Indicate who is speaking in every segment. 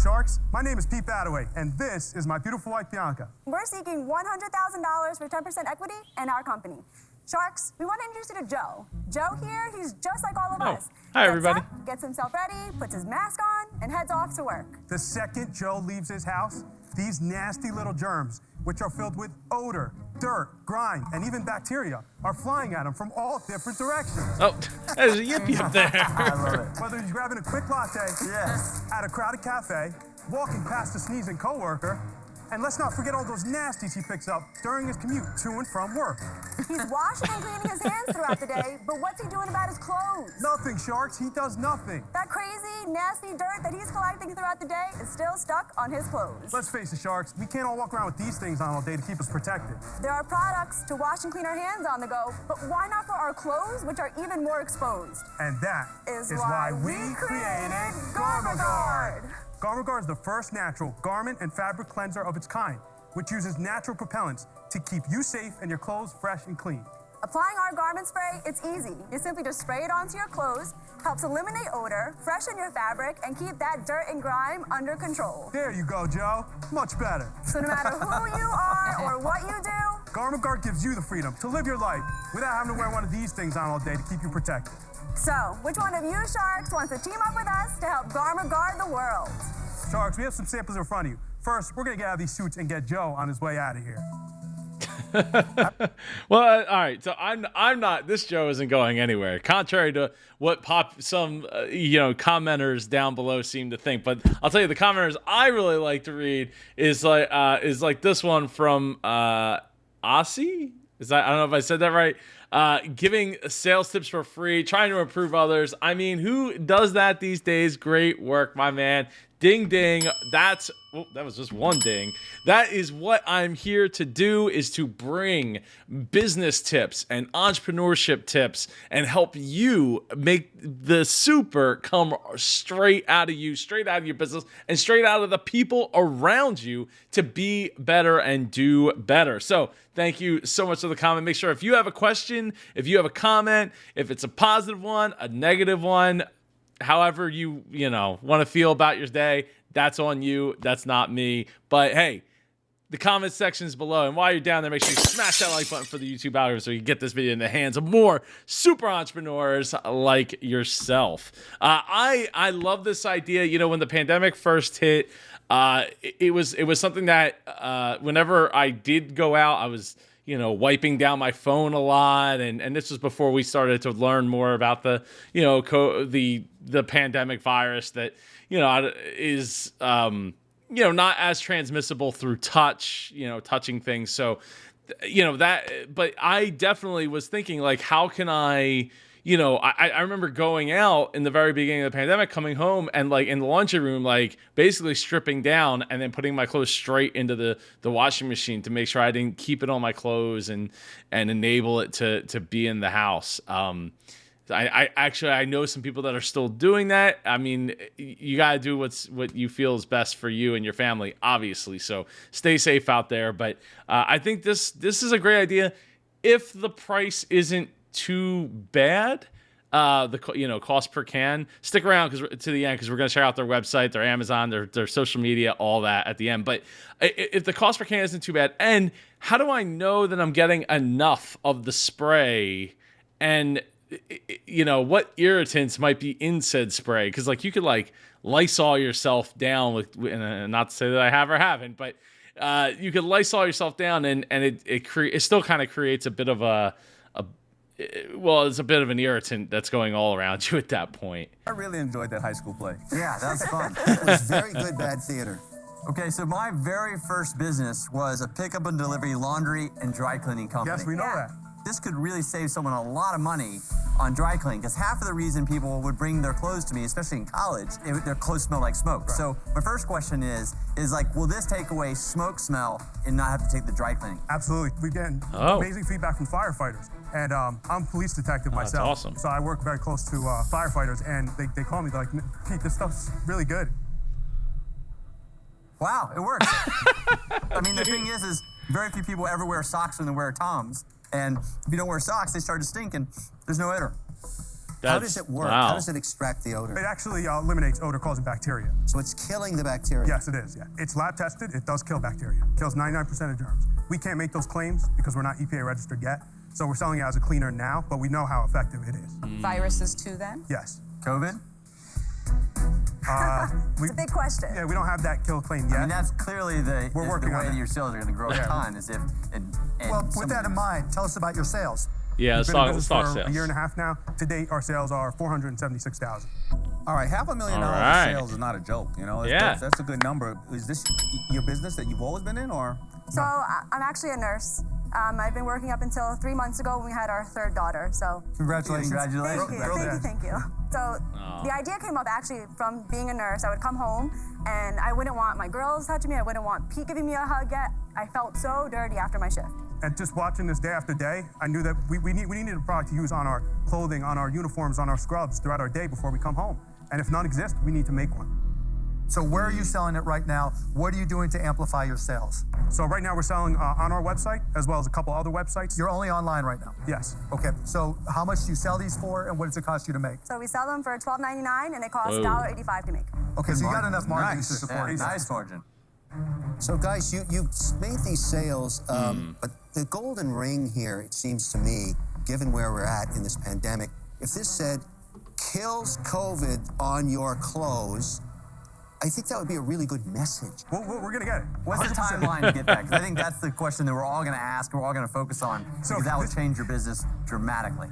Speaker 1: Sharks. My name is Pete Badaway, and this is my beautiful wife, Bianca.
Speaker 2: We're seeking $100,000 for 10% equity in our company. Sharks, we want to introduce you to Joe. Joe here, he's just like all of us.
Speaker 3: Hi, everybody.
Speaker 2: Gets up, gets himself ready, puts his mask on, and heads off to work.
Speaker 1: The second Joe leaves his house, these nasty little germs, which are filled with odor, dirt, grime, and even bacteria, are flying at him from all different directions.
Speaker 3: Oh, there's a yippee up there.
Speaker 4: I love it.
Speaker 1: Whether he's grabbing a quick latte at a crowded cafe, walking past a sneezing coworker, and let's not forget all those nasties he picks up during his commute to and from work.
Speaker 2: He's washing and cleaning his hands throughout the day, but what's he doing about his clothes?
Speaker 1: Nothing, Sharks. He does nothing.
Speaker 2: That crazy, nasty dirt that he's collecting throughout the day is still stuck on his clothes.
Speaker 1: Let's face it, Sharks. We can't all walk around with these things on all day to keep us protected.
Speaker 2: There are products to wash and clean our hands on the go, but why not for our clothes, which are even more exposed?
Speaker 1: And that
Speaker 2: is
Speaker 1: why we created GarmaGuard. GarmaGuard is the first natural garment and fabric cleanser of its kind, which uses natural propellants to keep you safe and your clothes fresh and clean.
Speaker 2: Applying our garment spray, it's easy. You simply just spray it onto your clothes, helps eliminate odor, freshen your fabric, and keep that dirt and grime under control.
Speaker 1: There you go, Joe. Much better.
Speaker 2: So no matter who you are or what you do,
Speaker 1: GarmaGuard gives you the freedom to live your life without having to wear one of these things on all day to keep you protected.
Speaker 2: So, which one of you Sharks wants to team up with us to help GarmaGuard the world?
Speaker 1: Sharks, we have some samples in front of you. First, we're gonna get out of these suits and get Joe on his way out of here.
Speaker 3: Well, all right. So I'm not. This Joe isn't going anywhere, contrary to what some commenters down below seem to think. But I'll tell you, the commenters I really like to read is like this one from Aussie. I don't know if I said that right. Giving sales tips for free, trying to improve others. I mean, who does that these days? Great work, my man. Ding, ding. That was just one ding. That is what I'm here to do, is to bring business tips and entrepreneurship tips and help you make the super come straight out of you, straight out of your business, and straight out of the people around you to be better and do better. So thank you so much for the comment. Make sure if you have a question, if you have a comment, if it's a positive one, a negative one, however you want to feel about your day, that's on you. That's not me. But hey, the comment section is below. And while you're down there, make sure you smash that like button for the YouTube algorithm so you can get this video in the hands of more super entrepreneurs like yourself. I love this idea. When the pandemic first hit, it was something that whenever I did go out, I was wiping down my phone a lot, and this was before we started to learn more about the pandemic virus that is not as transmissible through touch, touching things. So but I definitely was thinking, like, how can I remember going out in the very beginning of the pandemic, coming home and, like, in the laundry room, like, basically stripping down and then putting my clothes straight into the washing machine to make sure I didn't keep it on my clothes and enable it to be in the house. I know some people that are still doing that. I mean, you got to do what you feel is best for you and your family, obviously. So stay safe out there. But I think this is a great idea if the price isn't too bad. The cost per can. Stick around to the end, because we're going to share out their website, their Amazon, their social media, all that at the end. But if the cost per can isn't too bad, and how do I know that I'm getting enough of the spray, and what irritants might be in said spray? Because, like, you could, like, Lysol yourself down with, and not to say that I have or haven't, but you could Lysol yourself down, and it still kind of creates a bit of it's a bit of an irritant that's going all around you at that point.
Speaker 4: I really enjoyed that high school play.
Speaker 5: Yeah, that was fun. It was very good, bad theater.
Speaker 4: Okay, so my very first business was a pickup and delivery laundry and dry cleaning company.
Speaker 1: Yes, we know that.
Speaker 4: This could really save someone a lot of money on dry cleaning, because half of the reason people would bring their clothes to me, especially in college, their clothes smell like smoke. Right. So my first question is like, will this take away smoke smell and not have to take the dry cleaning?
Speaker 1: Absolutely. We get amazing feedback from firefighters. And I'm a police detective myself.
Speaker 3: That's awesome.
Speaker 1: So I work very close to firefighters, and they call me, they're like, Pete, this stuff's really good.
Speaker 4: Wow, it works. I mean, the thing is very few people ever wear socks when they wear Toms. And if you don't wear socks, they start to stink, and there's no odor.
Speaker 5: How does it work?
Speaker 3: Wow.
Speaker 5: How does it extract the odor?
Speaker 1: It actually eliminates odor-causing bacteria.
Speaker 5: So it's killing the bacteria.
Speaker 1: Yes, it is. Yeah, it's lab tested. It does kill bacteria. Kills 99% of germs. We can't make those claims because we're not EPA registered yet. So we're selling it as a cleaner now, but we know how effective it is.
Speaker 6: Viruses too, then?
Speaker 1: Yes.
Speaker 4: COVID?
Speaker 2: It's a big question.
Speaker 1: Yeah, we don't have that kill claim yet.
Speaker 4: I mean, that's clearly the
Speaker 1: We're
Speaker 4: way
Speaker 1: working on
Speaker 4: that
Speaker 1: it.
Speaker 4: your sales are going to grow a ton. Is if and
Speaker 7: Well, with
Speaker 4: some-
Speaker 7: that in mind, tell us about your sales.
Speaker 3: Yeah,
Speaker 1: We've
Speaker 3: let's
Speaker 1: been in
Speaker 3: talk
Speaker 1: business for
Speaker 3: sales.
Speaker 1: a year and a half now. To date, our sales are $476,000.
Speaker 8: All right, $500,000
Speaker 3: All right.
Speaker 8: sales is not a joke. You know,
Speaker 3: Yeah.
Speaker 8: that's a good number. Is this your business that you've always been in, or?
Speaker 2: So I'm actually a nurse. I've been working up until 3 months ago when we had our third daughter. So
Speaker 7: Congratulations.
Speaker 4: Congratulations.
Speaker 2: thank you. So the idea came up actually from being a nurse. I would come home and I wouldn't want my girls touching me. I wouldn't want Pete giving me a hug yet. I felt so dirty after my shift.
Speaker 1: And just watching this day after day, I knew that we needed a product to use on our clothing, on our uniforms, on our scrubs throughout our day before we come home. And if none exist, we need to make one.
Speaker 7: So where are you selling it right now? What are you doing to amplify your sales?
Speaker 1: So right now we're selling on our website as well as a couple other websites.
Speaker 7: You're only online right now.
Speaker 1: Yes.
Speaker 7: Okay, so how much do you sell these for, and what does it cost you to make?
Speaker 2: So we sell them for $12.99 and it costs
Speaker 3: Whoa.
Speaker 2: $1.85 to make.
Speaker 7: Okay, so you got enough margin to
Speaker 8: Nice.
Speaker 7: support
Speaker 4: Yeah,
Speaker 7: it.
Speaker 4: nice margin.
Speaker 5: So guys, you made these sales, but the golden ring here, it seems to me, given where we're at in this pandemic, if this said kills COVID on your clothes, I think that would be a really good message.
Speaker 1: We're going to get it.
Speaker 4: What's the
Speaker 1: 100%.
Speaker 4: timeline to get that? Because I think that's the question that we're all going to ask, we're all going to focus on,
Speaker 1: So
Speaker 4: because that would
Speaker 1: this-
Speaker 4: change your business dramatically.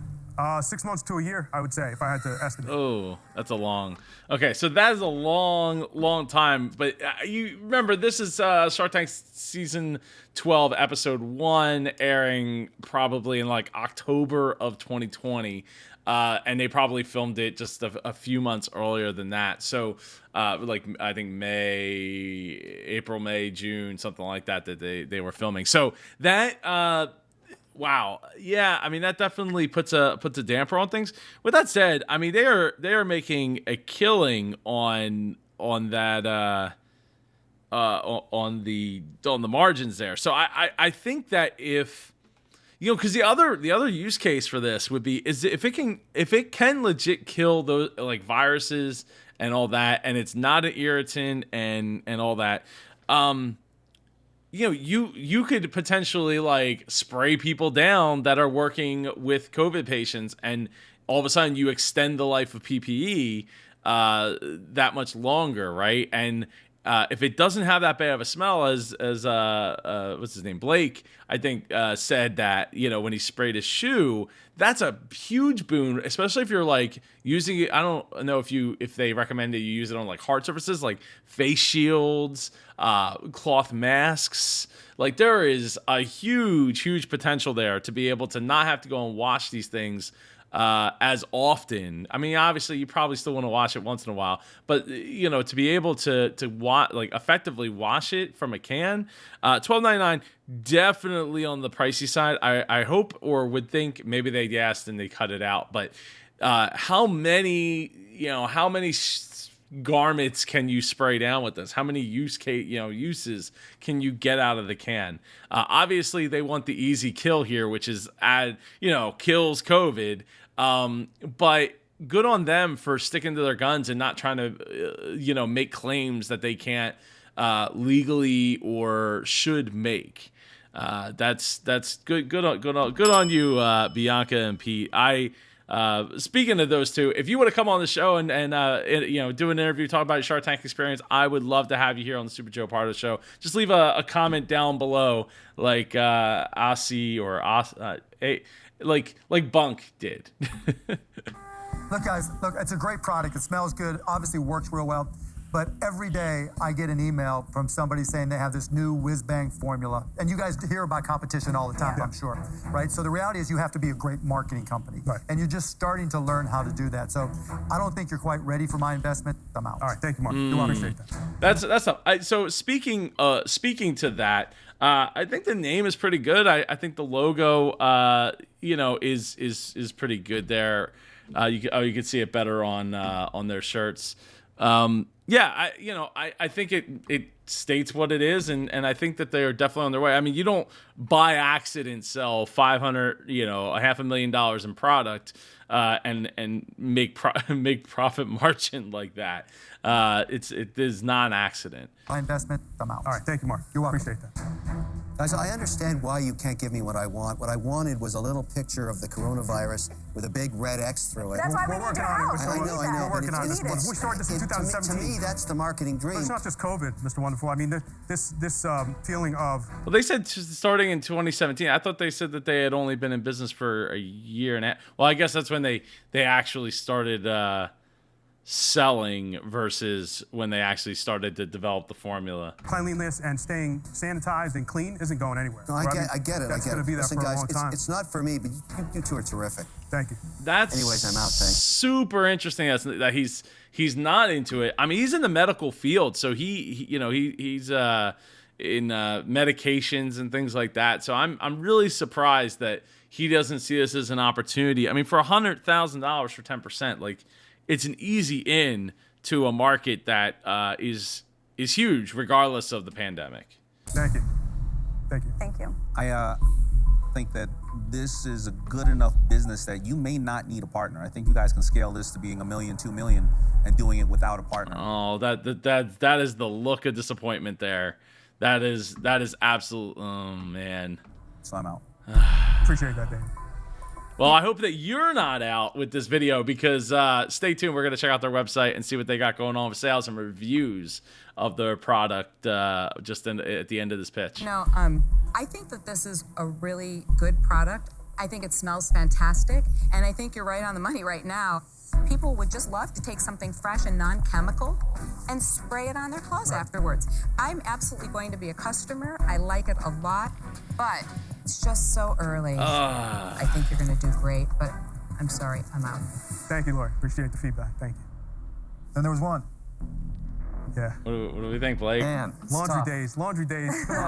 Speaker 1: 6 months to a year, I would say, if I had to estimate.
Speaker 3: Oh, that's a long. Okay, so that is a long time. But you remember, this is Shark Tank season 12, episode 1, airing probably in like October of 2020. And they probably filmed it just a few months earlier than that. So, like I think April, May, June, something like that they were filming. So that. Wow. Yeah, I mean that definitely puts a damper on things. With that said, I mean they are making a killing on that on the margins there. So I think that if because the other use case for this would be is if it can legit kill those like viruses and all that, and it's not an irritant and all that. You could potentially like spray people down that are working with COVID patients, and all of a sudden you extend the life of PPE that much longer, right? And if it doesn't have that bad of a smell, as what's his name, Blake, I think said that when he sprayed his shoe, that's a huge boon, especially if you're like using it. I don't know if they recommend that you use it on like hard surfaces, like face shields, cloth masks. Like there is a huge potential there to be able to not have to go and wash these things as often. I mean, obviously, you probably still want to wash it once in a while, but to be able to effectively wash it from a can, $12.99, definitely on the pricey side. I hope or would think maybe they guessed and they cut it out, but how many garments can you spray down with this? How many uses can you get out of the can? Obviously, they want the easy kill here, which is kills COVID. But good on them for sticking to their guns and not trying to make claims that they can't legally or should make. That's good. Good on you, Bianca and Pete. Speaking of those two, if you want to come on the show and do an interview, talk about your Shark Tank experience, I would love to have you here on the Super Joe Pardo Show. Just leave a comment down below, like Aussie or like Bunk did.
Speaker 7: Look, guys, it's a great product. It smells good, obviously works real well. But every day I get an email from somebody saying they have this new whiz-bang formula. And you guys hear about competition all the time, I'm sure, right? So the reality is you have to be a great marketing company.
Speaker 1: Right.
Speaker 7: And you're just starting to learn how to do that. So I don't think you're quite ready for my investment. I'm out.
Speaker 1: All right, thank you, Mark. Do appreciate that.
Speaker 3: That's up. So speaking to that, I think the name is pretty good. I think the logo, is pretty good there. You can see it better on their shirts. Yeah, I think it states what it is, and I think that they are definitely on their way. I mean, you don't by accident sell $500, $500,000 in product, and make profit margin like that. It is not an accident.
Speaker 7: My investment, I'm out.
Speaker 1: All right, thank you, Mark.
Speaker 7: You're welcome.
Speaker 1: Appreciate that.
Speaker 5: Guys, I understand why you can't give me what I want. What I wanted was a little picture of the coronavirus with a big red X through it.
Speaker 2: That's why we
Speaker 1: We're
Speaker 2: need
Speaker 1: working
Speaker 2: your
Speaker 1: on it.
Speaker 2: help.
Speaker 1: We're
Speaker 2: We need
Speaker 1: still-
Speaker 2: that.
Speaker 1: we're working on
Speaker 2: We
Speaker 1: this.
Speaker 2: need it.
Speaker 1: We started this in 2017.
Speaker 5: To me, that's the marketing dream.
Speaker 1: But it's not just COVID, Mr. Wonderful. I mean, this feeling of
Speaker 3: Well, they said starting in 2017. I thought they said that they had only been in business for a year and a half. Well, I guess that's when they actually started selling versus when they actually started to develop the formula.
Speaker 1: cleanliness and staying sanitized and clean isn't going anywhere.
Speaker 5: No, I get it.
Speaker 1: That's going to be there
Speaker 5: Listen,
Speaker 1: for
Speaker 5: guys,
Speaker 1: a long time.
Speaker 5: it's not for me, but you two are terrific.
Speaker 1: Thank you.
Speaker 3: That's
Speaker 5: Anyways, I'm out, thanks.
Speaker 3: super interesting that he's not into it. I mean, he's in the medical field, so he's in medications and things like that. So I'm really surprised that he doesn't see this as an opportunity. I mean, for $100,000 for 10%, like, it's an easy in to a market that is huge, regardless of the pandemic.
Speaker 1: Thank you. Thank you.
Speaker 2: Thank you.
Speaker 8: I think that this is a good enough business that you may not need a partner. I think you guys can scale this to being $1 million, $2 million, and doing it without a partner.
Speaker 3: Oh, that is the look of disappointment there. That is absolute. Oh man.
Speaker 8: So I'm out.
Speaker 1: Appreciate that, Dave.
Speaker 3: Well, I hope that you're not out with this video, because stay tuned. We're going to check out their website and see what they got going on with sales and reviews of their product at the end of this pitch.
Speaker 6: I think that this is a really good product. I think it smells fantastic, and I think you're right on the money right now. People would just love to take something fresh and non-chemical and spray it on their clothes afterwards. I'm absolutely going to be a customer. I like it a lot, but it's just so early. I think you're going to do great, but I'm sorry, I'm out.
Speaker 1: Thank you, Lori. Appreciate the feedback. Thank you.
Speaker 7: Then there was one.
Speaker 1: Yeah.
Speaker 3: What do we think, Blake?
Speaker 4: Man, it's
Speaker 1: Laundry
Speaker 4: tough.
Speaker 1: days. Laundry days. Come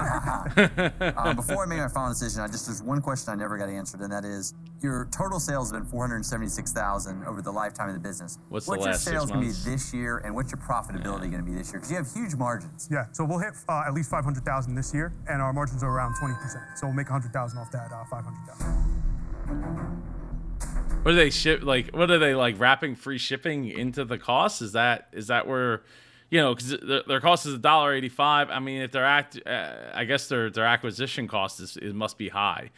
Speaker 1: on.
Speaker 4: Before I make my final decision, there's one question I never got answered, and that is, your total sales have been $476,000 over the lifetime of the business.
Speaker 3: What's the
Speaker 4: your
Speaker 3: last 6
Speaker 4: sales going to
Speaker 3: months?
Speaker 4: be this year, and what's your profitability going to be this year? Because you have huge margins.
Speaker 1: Yeah. So we'll hit at least 500,000 this year, and our margins are around 20%. So we'll make 100,000 off that 500,000.
Speaker 3: What do they ship? Like, what are they like wrapping free shipping into the cost? Is that where, because their cost is $1.85. I mean, if I guess their acquisition cost must be high,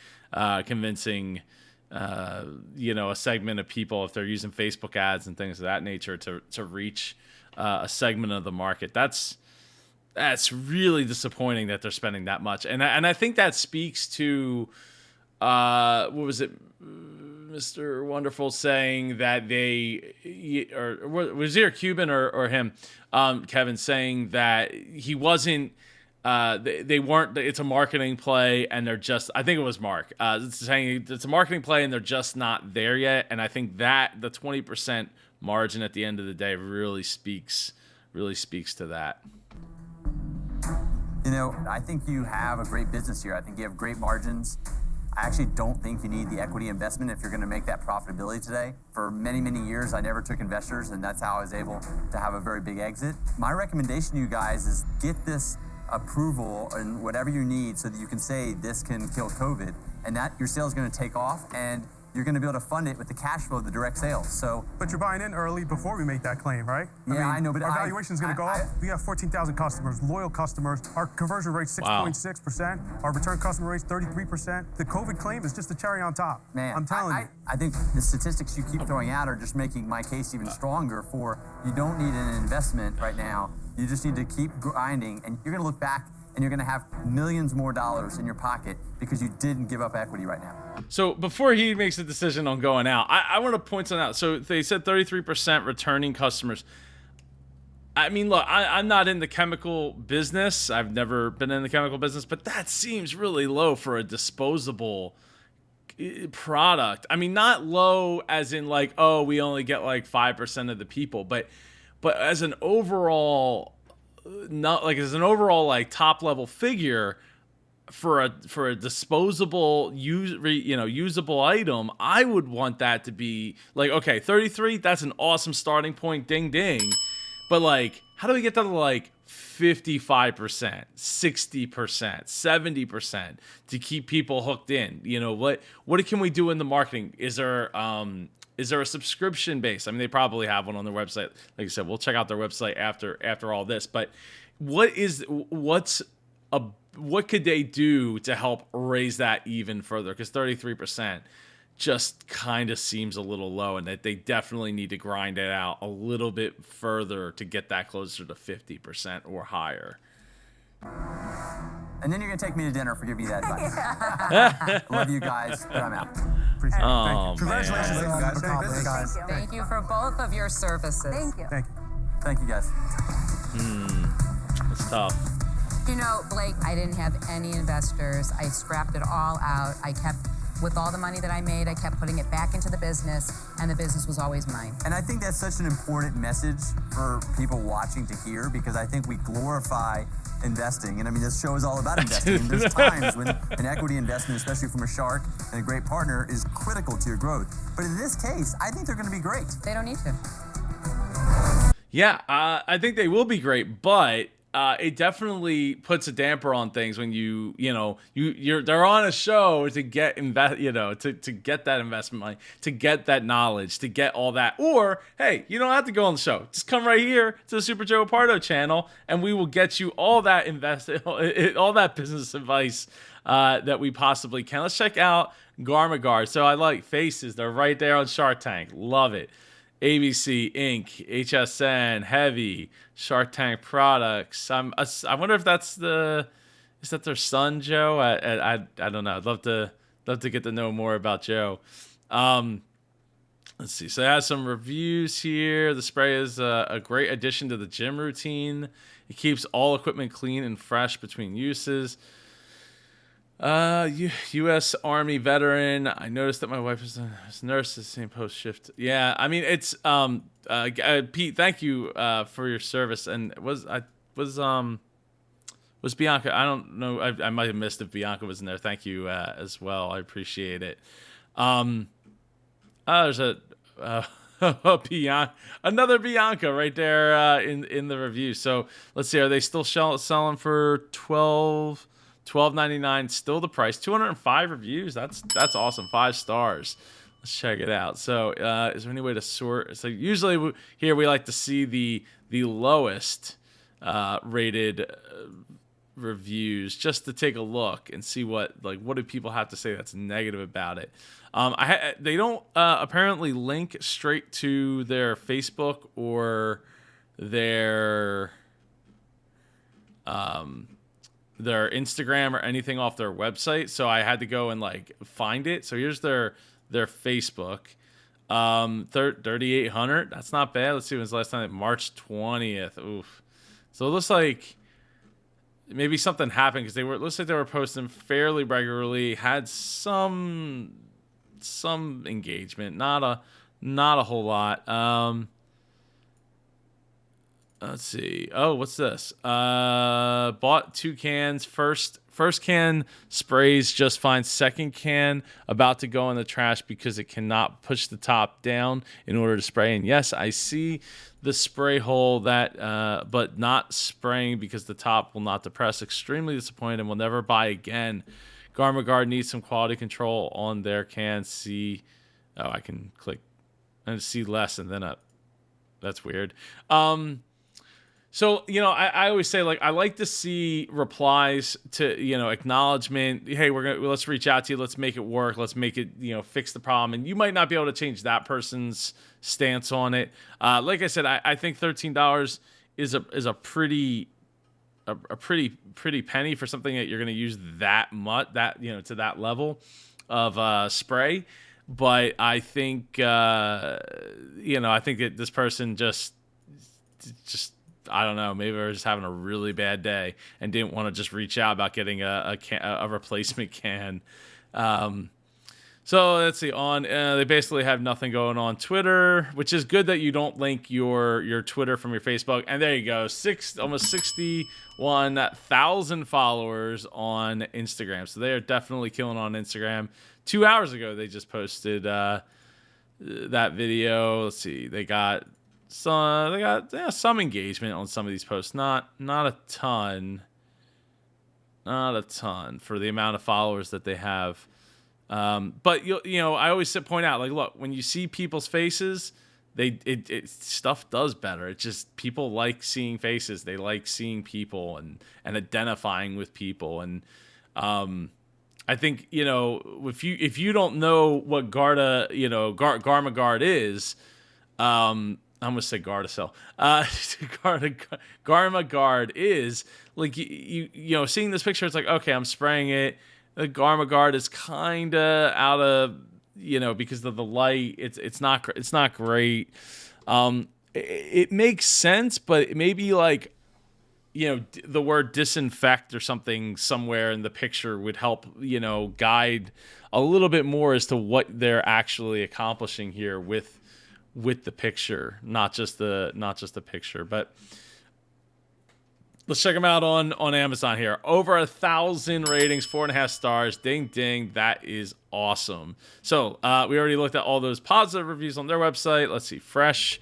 Speaker 3: convincing, a segment of people, if they're using Facebook ads and things of that nature to reach a segment of the market. That's really disappointing that they're spending that much, and I think that speaks to what was it, Mr. Wonderful saying that or was either Cuban or him, Kevin, saying that he wasn't, they weren't, it's a marketing play, and they're just, I think it was Mark, saying it's a marketing play and they're just not there yet. And I think that the 20% margin at the end of the day really speaks to that.
Speaker 4: I think you have a great business here. I think you have great margins. I actually don't think you need the equity investment if you're going to make that profitability today. For many, many years, I never took investors, and that's how I was able to have a very big exit. My recommendation to you guys is get this approval and whatever you need so that you can say this can kill COVID, and that your sales is going to take off, and you're going to be able to fund it with the cash flow of the direct sales. So,
Speaker 1: But you're buying in early before we make that claim, right?
Speaker 4: I know, but
Speaker 1: our valuation is going to go up. We have 14,000 customers, loyal customers. Our conversion rate's 6.6%. Our return customer rate's 33%. The COVID claim is just the cherry on top.
Speaker 4: Man,
Speaker 1: I'm telling you.
Speaker 4: I think the statistics you keep throwing out are just making my case even stronger for you don't need an investment right now. You just need to keep grinding, and you're going to look back and you're going to have millions more dollars in your pocket because you didn't give up equity right now.
Speaker 3: So before he makes a decision on going out, I want to point something out. So they said 33% returning customers. I mean, look, I'm not in the chemical business. I've never been in the chemical business, but that seems really low for a disposable product. I mean, not low as in like, oh, we only get like 5% of the people, but as an overall, not like as an overall like top level figure for a disposable usable item, I would want that to be like, okay, 33, that's an awesome starting point, ding ding. But like, how do we get that to like 55%, 60%, 70% to keep people hooked in? You know, what can we do in the marketing? Is there a subscription base? I mean, they probably have one on their website. Like I said, we'll check out their website after all this. But what could they do to help raise that even further? Because 33% just kind of seems a little low, and that they definitely need to grind it out a little bit further to get that closer to 50% or higher.
Speaker 4: And then you're gonna take me to dinner for giving me that advice. Love you guys, but I'm out.
Speaker 1: Appreciate it. Thank you.
Speaker 7: Congratulations
Speaker 8: Man.
Speaker 7: on
Speaker 8: Guys,
Speaker 7: the accomplishments, guys.
Speaker 6: Thank you for both of your services.
Speaker 2: Thank you.
Speaker 1: Thank you.
Speaker 4: Thank you, guys.
Speaker 3: It's tough.
Speaker 6: You know, Blake, I didn't have any investors. I scrapped it all out. With all the money that I made, I kept putting it back into the business, and the business was always mine.
Speaker 4: And I think that's such an important message for people watching to hear, because I think we glorify investing. And I mean, this show is all about investing. And there's times when an equity investment, especially from a shark and a great partner, is critical to your growth. But in this case, I think they're going to be great.
Speaker 6: They don't need to.
Speaker 3: Yeah, I think they will be great, but it definitely puts a damper on things when they're on a show to get to get that investment money, to get that knowledge, to get all that. Or hey, you don't have to go on the show. Just come right here to the Super Joe Pardo channel, and we will get you all that all that business advice that we possibly can. Let's check out GarmaGuard. So I like faces. They're right there on Shark Tank. Love it. ABC, Inc., HSN, Heavy, Shark Tank Products. I wonder if is that their son, Joe? I don't know. I'd love to get to know more about Joe. Let's see. So it has some reviews here. The spray is a great addition to the gym routine. It keeps all equipment clean and fresh between uses. U.S. Army veteran. I noticed that my wife is a nurse at the same post shift. Yeah, I mean, it's Pete, thank you for your service. And was Bianca? I don't know. I might have missed if Bianca was in there. Thank you as well. I appreciate it. There's a Bianca, another Bianca right there in the review. So let's see. Are they still selling for $12.99, still the price. 205 reviews. That's awesome. 5 stars. Let's check it out. So, is there any way to sort? So usually here we like to see the lowest rated reviews, just to take a look and see what do people have to say that's negative about it. They don't apparently link straight to their Facebook or their Instagram or anything off their website, so I had to go and find it. So here's their Facebook, 3,800. That's not bad. Let's see, when was the last time? March 20th. Oof. So it looks like maybe something happened, because looks like they were posting fairly regularly. Had some engagement, not a whole lot. Let's see. Oh, what's this? Bought 2 cans. First can sprays just fine. Second can about to go in the trash because it cannot push the top down in order to spray. And yes, I see the spray hole but not spraying because the top will not depress. Extremely disappointed and will never buy again. GarmaGuard needs some quality control on their cans. See, I can click and see less and then up. That's weird. So, I always say, I like to see replies to, acknowledgement. Hey, let's reach out to you. Let's make it work. Let's make it, fix the problem. And you might not be able to change that person's stance on it. Like I said, I think $13 is a pretty penny for something that you're going to use that much, to that level of spray. But I think, I think that this person just I don't know, maybe they're just having a really bad day and didn't want to just reach out about getting a replacement can. So let's see. They basically have nothing going on Twitter, which is good that you don't link your Twitter from your Facebook. And there you go, almost 61,000 followers on Instagram. So they are definitely killing on Instagram. 2 hours ago, they just posted that video. Let's see, they got So they got some engagement on some of these posts. Not a ton. Not a ton for the amount of followers that they have. But you know, I always point out, like, look, when you see people's faces, stuff does better. It's just people like seeing faces. They like seeing people and identifying with people. And I think, you know, if you don't know what GarmaGuard is, I'm gonna say Gardasil. GarmaGuard is like you know, seeing this picture, it's like, okay, I'm spraying it. The GarmaGuard is kind of out of, you know, because of the light. It's not great. It makes sense, but maybe like, you know, the word disinfect or something somewhere in the picture would help, you know, guide a little bit more as to what they're actually accomplishing here with the picture, not just the picture. But let's check them out on Amazon here. Over 1,000 ratings, 4.5 stars. Ding, ding. That is awesome. So we already looked at all those positive reviews on their website. Let's see. Fresh.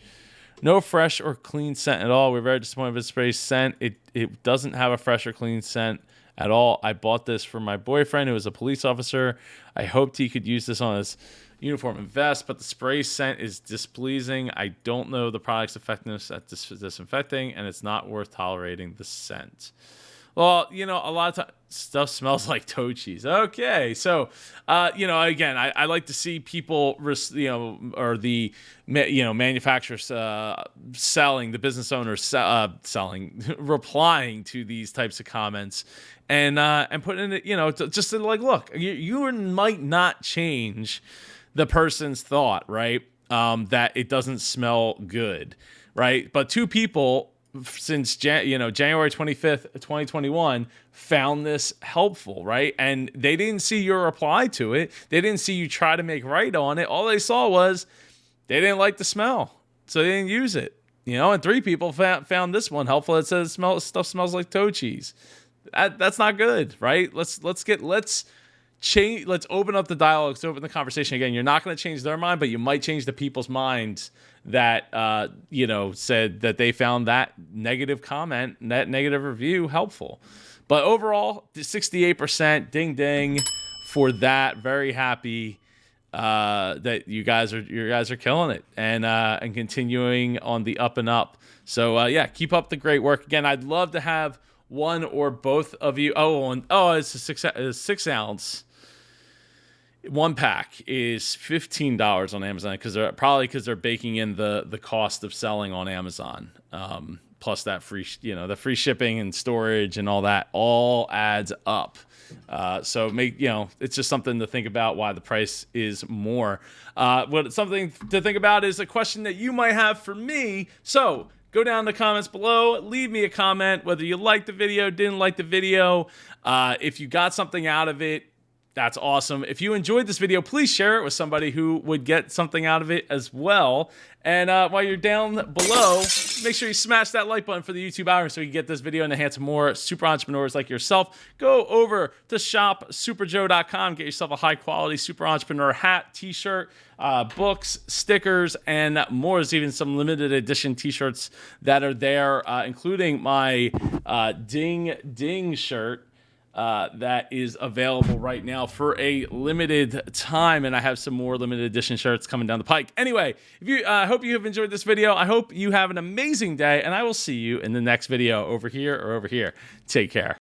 Speaker 3: No fresh or clean scent at all. We're very disappointed with the spray scent. It doesn't have a fresh or clean scent at all. I bought this for my boyfriend who was a police officer. I hoped he could use this on his uniform and vest, but the spray scent is displeasing. I don't know the product's effectiveness at disinfecting, and it's not worth tolerating the scent. Well, you know, a lot of times stuff smells like toe cheese. Okay, so, you know, again, I like to see people, you know, or the, you know, manufacturers selling, the business owners selling, replying to these types of comments and putting it, you know, just to like, look, you might not change the person's thought, right? That it doesn't smell good, right? But two people since January 25th, 2021 found this helpful, right? And they didn't see your reply to it. They didn't see you try to make right on it. All they saw was they didn't like the smell, so they didn't use it. You know, and 3 people found this one helpful. It says stuff smells like toe cheese. That's not good, right? Let's change. Let's open up the dialogue. Let's open the conversation again. You're not going to change their mind, but you might change the people's minds that you know, said that they found that negative comment, that negative review helpful. But overall, 68%, ding ding for that. Very happy that you guys are killing it and continuing on the up and up. So yeah, keep up the great work. Again, I'd love to have one or both of you. It's a 6 ounce. 1 pack is $15 on Amazon because they're baking in the cost of selling on Amazon, plus that free, you know, the free shipping and storage and all that all adds up. So it's just something to think about why the price is more. Something to think about is a question that you might have for me. So go down in the comments below, leave me a comment whether you liked the video, didn't like the video. If you got something out of it, that's awesome. If you enjoyed this video, please share it with somebody who would get something out of it as well. And while you're down below, make sure you smash that like button for the YouTube algorithm so you can get this video in the hands of more super entrepreneurs like yourself. Go over to shopsuperjoe.com, get yourself a high-quality super entrepreneur hat, t-shirt, books, stickers, and more. There's even some limited edition t-shirts that are there, including my Ding Ding shirt. That is available right now for a limited time, and I have some more limited edition shirts coming down the pike. Anyway, I hope you have enjoyed this video. I hope you have an amazing day, and I will see you in the next video over here or over here. Take care.